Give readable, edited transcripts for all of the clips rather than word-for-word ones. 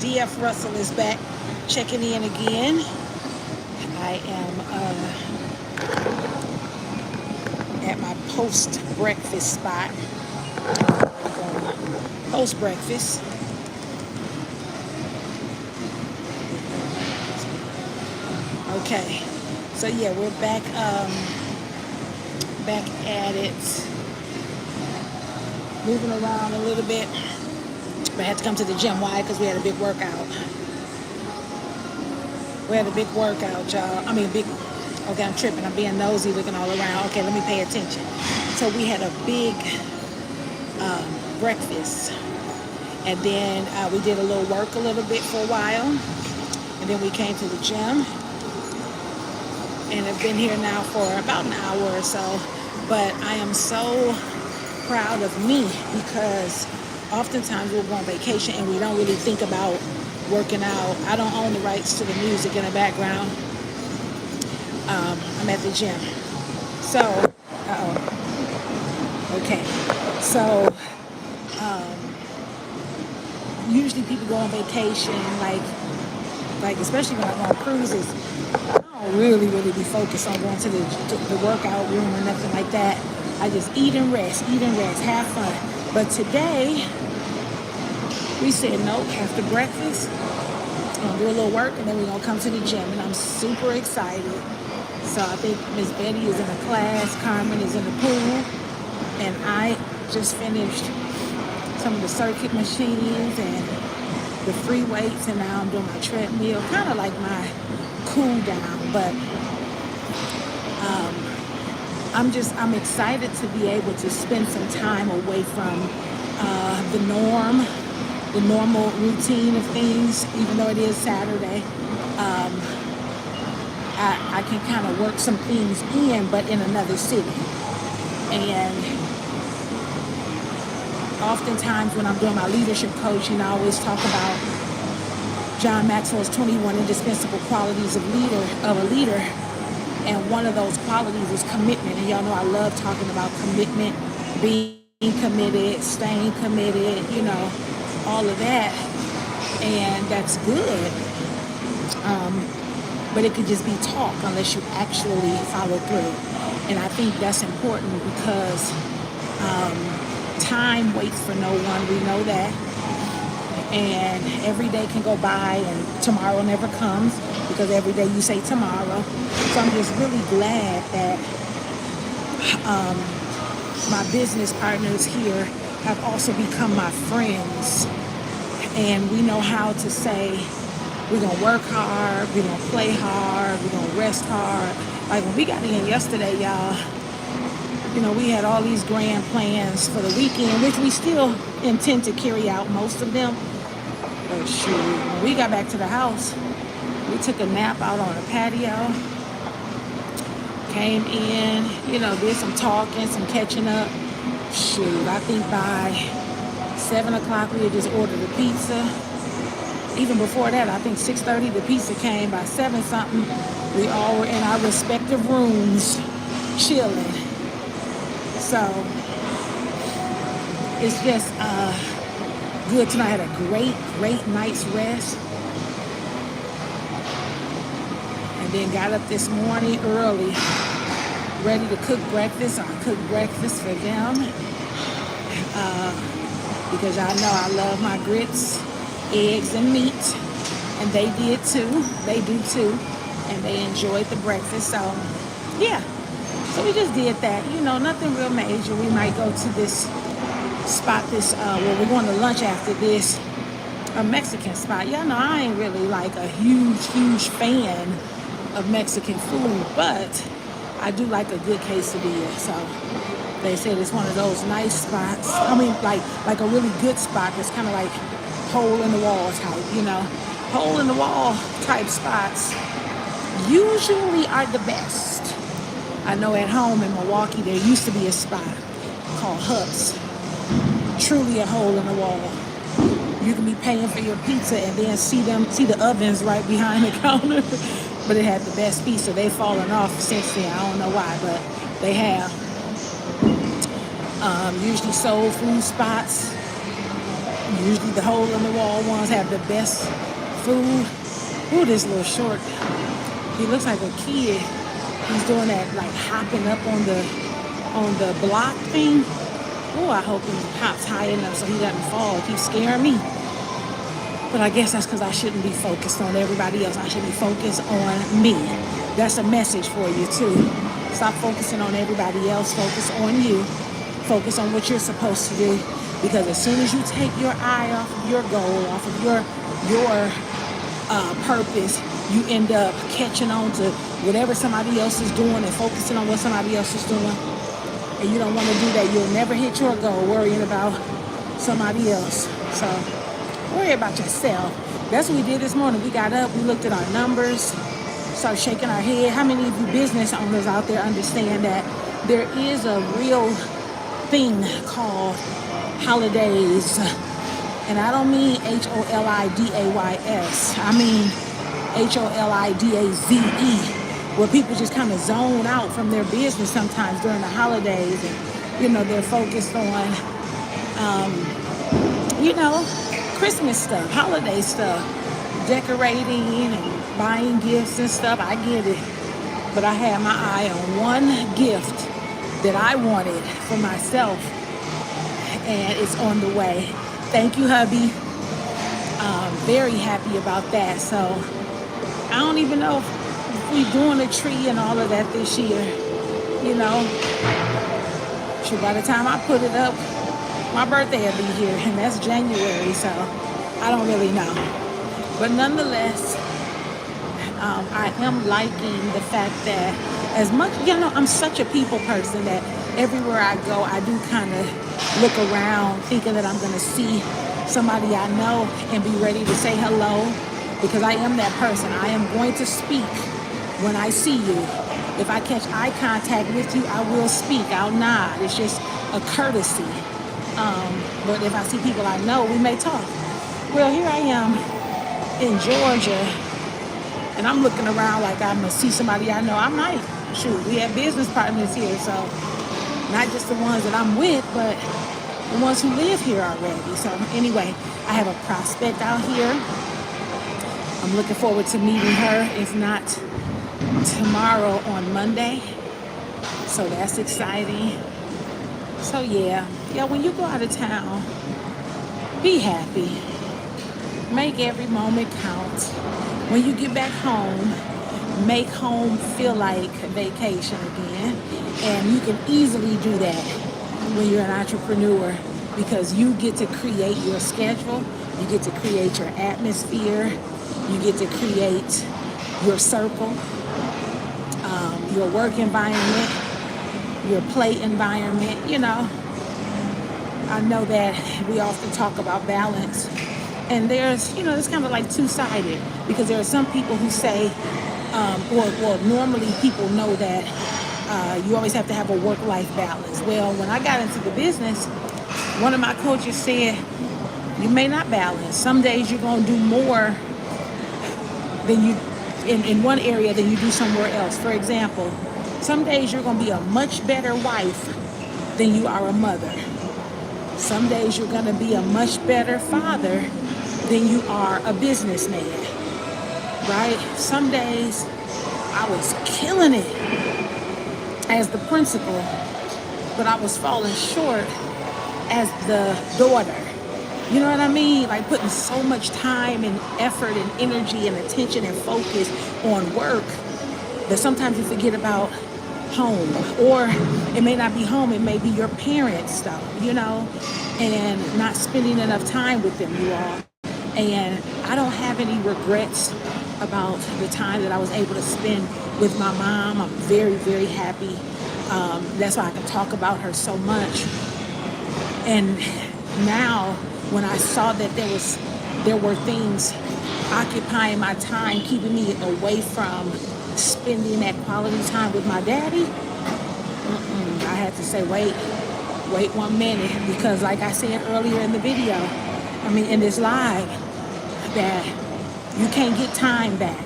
DF Russell is back checking in again. I am at my post-breakfast spot. Post-breakfast. Okay, so yeah, we're back at it, moving around a little bit. But I had to come to the gym. Why? Because we had a big workout. Y'all. Okay, I'm tripping. I'm being nosy, looking all around. Okay, let me pay attention. So we had a big breakfast. And then we did a little work a little bit for a while. And then we came to the gym. And I've been here now for about an hour or so. But I am so proud of me because oftentimes we'll go on vacation and we don't really think about working out. I don't own the rights to the music in the background. I'm at the gym. So, okay. So, usually people go on vacation, like especially when I go on cruises, I don't really be focused on going to the workout room or nothing like that. I just eat and rest, have fun. But today, we said nope, after breakfast, we're gonna do a little work and then we're gonna come to the gym. And I'm super excited. So I think Miss Betty is in a class, Carmen is in the pool, and I just finished some of the circuit machines and the free weights, and now I'm doing my treadmill, kind of like my cool down. But I'm excited to be able to spend some time away from the normal routine of things. Even though it is Saturday, I can kind of work some things in, but in another city. And oftentimes when I'm doing my leadership coaching, I always talk about John Maxwell's 21 indispensable qualities of a leader. And one of those qualities is commitment. And y'all know I love talking about commitment, being committed, staying committed, all of that. And that's good. But it could just be talk unless you actually follow through. And I think that's important because time waits for no one. We know that. And every day can go by and tomorrow never comes because every day you say tomorrow. So I'm just really glad that my business partners here have also become my friends. And we know how to say, we're going to work hard, we're going to play hard, we're going to rest hard. Like when we got in yesterday, y'all, we had all these grand plans for the weekend, which we still intend to carry out, most of them. But shoot, when we got back to the house, we took a nap out on the patio, came in, did some talking, some catching up. Shoot, I think by 7 o'clock we had just ordered a pizza. Even before that, I think 6:30 the pizza came. By 7 something, we all were in our respective rooms chilling. So it's just good tonight. I had a great night's rest. And then got up this morning early, ready to cook breakfast. I cooked breakfast for them because y'all know I love my grits, eggs, and meat. And they did too. They do too. And they enjoyed the breakfast. So, yeah. So we just did that. Nothing real major. We might go to this spot, we're going to lunch after this, a Mexican spot. Y'all know I ain't really like a huge fan of Mexican food, but I do like a good quesadilla. So they said it's one of those nice spots. I mean, like a really good spot that's kind of like hole in the wall type, hole in the wall type spots usually are the best. I know at home in Milwaukee there used to be a spot called Hut's. Truly a hole in the wall. You can be paying for your pizza and then see the ovens right behind the counter. But it had the best pizza. They've fallen off since then. I don't know why, but they have. Usually soul food spots. Usually the hole in the wall ones have the best food. Ooh, this little short. He looks like a kid. He's doing that like hopping up on the block thing. Oh, I hope he hops high enough so he doesn't fall. It keeps scaring me. But I guess that's because I shouldn't be focused on everybody else. I should be focused on me. That's a message for you too. Stop focusing on everybody else. Focus on you. Focus on what you're supposed to do. Because as soon as you take your eye off of your goal, off of your purpose, you end up catching on to whatever somebody else is doing and focusing on what somebody else is doing. And you don't want to do that. You'll never hit your goal worrying about somebody else. So worry about yourself. That's what we did this morning. We got up, we looked at our numbers, started shaking our head. How many of you business owners out there understand that there is a real thing called holidays? And I don't mean HOLIDAYS. I mean HOLIDAZE, where people just kind of zone out from their business sometimes during the holidays. And, they're focused on, Christmas stuff, holiday stuff, decorating and buying gifts and stuff. I get it. But I had my eye on one gift that I wanted for myself, and it's on the way. Thank you, hubby. Very happy about that. So I don't even know if we're doing a tree and all of that this year. So by the time I put it up, my birthday will be here, and that's January, so I don't really know. But nonetheless, I am liking the fact that as much, I'm such a people person that everywhere I go, I do kind of look around thinking that I'm going to see somebody I know and be ready to say hello, because I am that person. I am going to speak when I see you. If I catch eye contact with you, I will speak. I'll nod. It's just a courtesy. But if I see people I know, we may talk. Well, here I am in Georgia, and I'm looking around like I'm going to see somebody I know. I might. Shoot, we have business partners here, so not just the ones that I'm with, but the ones who live here already. So anyway, I have a prospect out here. I'm looking forward to meeting her, if not tomorrow, on Monday. So that's exciting. So yeah, when you go out of town, be happy. Make every moment count. When you get back home, make home feel like a vacation again. And you can easily do that when you're an entrepreneur, because you get to create your schedule, you get to create your atmosphere, you get to create your circle, your work environment, your play environment. I know that we often talk about balance, and there's it's kind of like two-sided, because there are some people who say, normally people know that you always have to have a work-life balance. Well, when I got into the business, one of my coaches said, you may not balance. Some days you're going to do more than you in one area than you do somewhere else. For example, some days you're going to be a much better wife than you are a mother. Some days you're going to be a much better father than you are a businessman, right? Some days I was killing it as the principal, but I was falling short as the daughter. You know what I mean? Like putting so much time and effort and energy and attention and focus on work that sometimes you forget about home. Or it may not be home, it may be your parents' stuff, and not spending enough time with them, you all. And I don't have any regrets about the time that I was able to spend with my mom. I'm very, very happy. That's why I can talk about her so much. And now, when I saw that there were things occupying my time, keeping me away from spending that quality time with my daddy, I had to say, wait 1 minute, because like I said earlier in the video, in this live, that you can't get time back.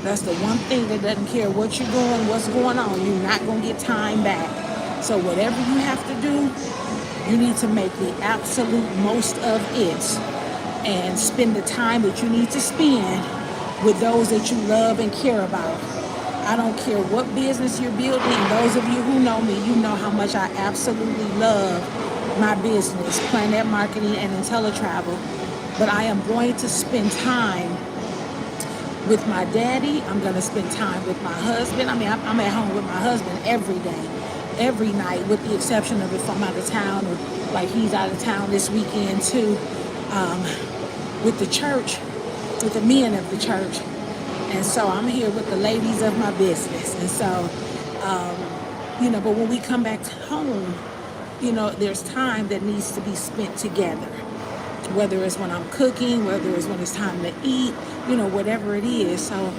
That's the one thing that doesn't care what you're doing, what's going on, you're not going to get time back. So whatever you have to do, You need to make the absolute most of it and spend the time that you need to spend with those that you love and care about. I don't care what business you're building. Those of you who know me, you know how much I absolutely love my business, Planet Marketing and IntelliTravel. But I am going to spend time with my daddy. I'm going to spend time with my husband. I mean, I'm at home with my husband every day, every night, with the exception of if I'm out of town or like he's out of town this weekend too, with the church, with the men of the church. And so I'm here with the ladies of my business. And so, but when we come back home, there's time that needs to be spent together. Whether it's when I'm cooking, whether it's when it's time to eat, whatever it is. So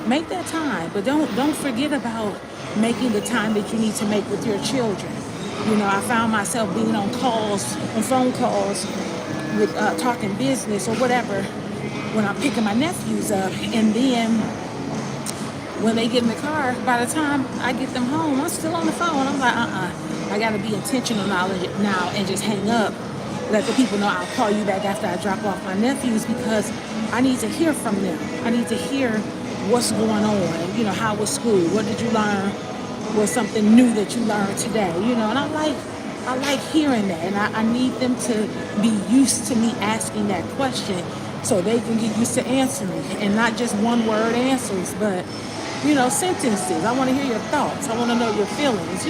make that time, but don't forget about making the time that you need to make with your children. I found myself being on phone calls with talking business or whatever when I'm picking my nephews up, and then when they get in the car, by the time I get them home, I'm still on the phone. I'm like, I got to be intentional now and just hang up. Let the people know I'll call you back after I drop off my nephews, because I need to hear from them. I need to hear what's going on. How was school? What did you learn? What's something new that you learned today? And I like hearing that, and I need them to be used to me asking that question so they can get used to answering, and not just one word answers, but sentences. I want to hear your thoughts. I want to know your feelings.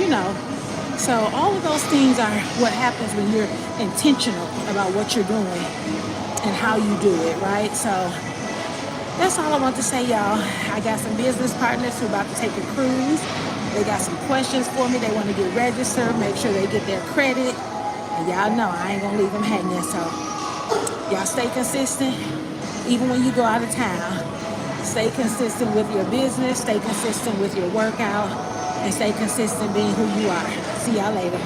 So all of those things are what happens when you're intentional about what you're doing and how you do it, right? So that's all I want to say, y'all. I got some business partners who are about to take a cruise. They got some questions for me. They want to get registered, make sure they get their credit. And y'all know I ain't going to leave them hanging. So y'all stay consistent, even when you go out of town. Stay consistent with your business. Stay consistent with your workout. And stay consistent being who you are. See y'all later.